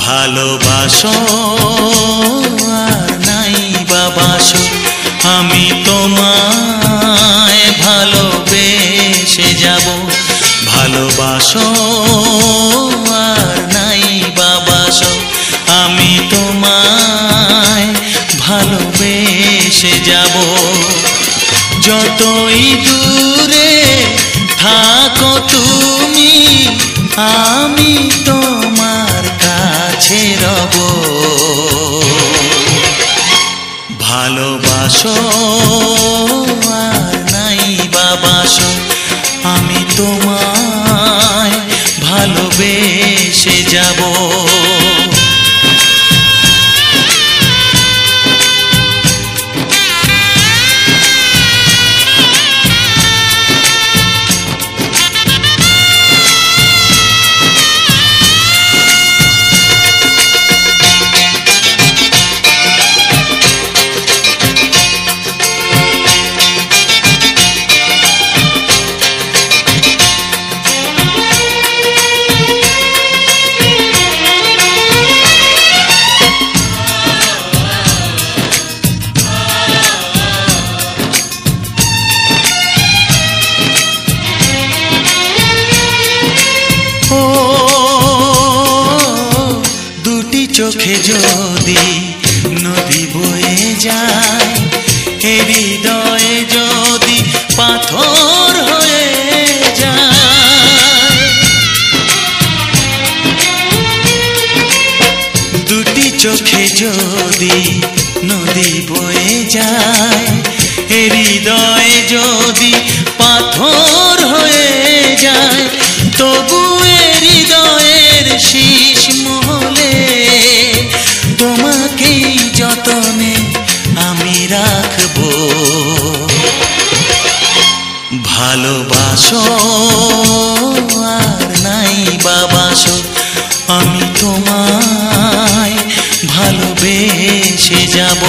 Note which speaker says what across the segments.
Speaker 1: ভালোবাসো আর নাই বাবাসো, আমি তোমায় ভালোবেসে যাব। ভালোবাসো আর নাই বাবাসো, আমি তোমায় ভালোবেসে যাব। যতই দূরে থাকো তুমি, আমি তোমার কাছে রব। ভালোবাসো আর নাই বাবাসো, আমি তোমায় ভালোবেসে যাব। চোখে যদি নদী বয়ে যায়, হৃদয়ে যদি পাথর হয়ে যায়। দুটি চোখে যদি নদী বয়ে যায়, হৃদয়ে যদি পাথর হয়ে যায়, তবু হৃদয়ের শীষ মহলে তোমাকেই যতনে আমি রাখবো। ভালোবাসো আর নাই বাবাসো, আমি তোমায় ভালোবেসে যাব।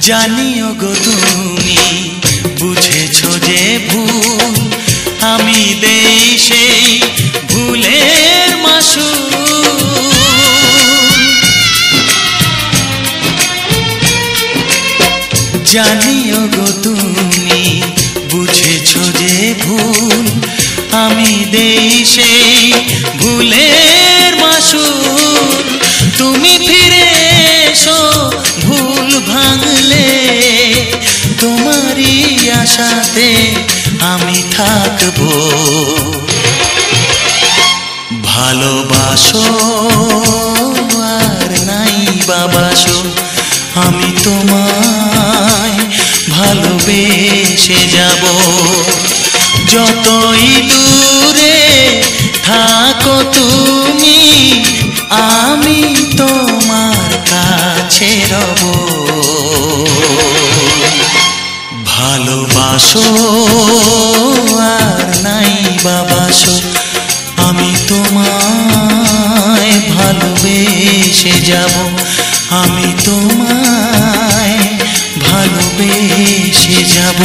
Speaker 1: জানিও গো তুমি বুঝেছো যে ভুল, আমি দেই সেই ভুলের মাসুল। জানিও গো তুমি বুঝেছো যে ভুল, আমি দেই সেই ভুলের মাসুল। তুমি ফিরে এসো ভুল ভাঙলে, তোমারই আশাতে আমি থাকবো। ভালোবাসো আর নাই বাবাসো, আমি তোমায় ভালোবেসে যাব। যতই দূরে থাকো তুমি, আমি তোমার কাছে রব। ভালোবাসো আর নাই বাবাসো, আমি তোমায় ভালোবেসে যাব। আমি তোমায় ভালোবেসে যাব।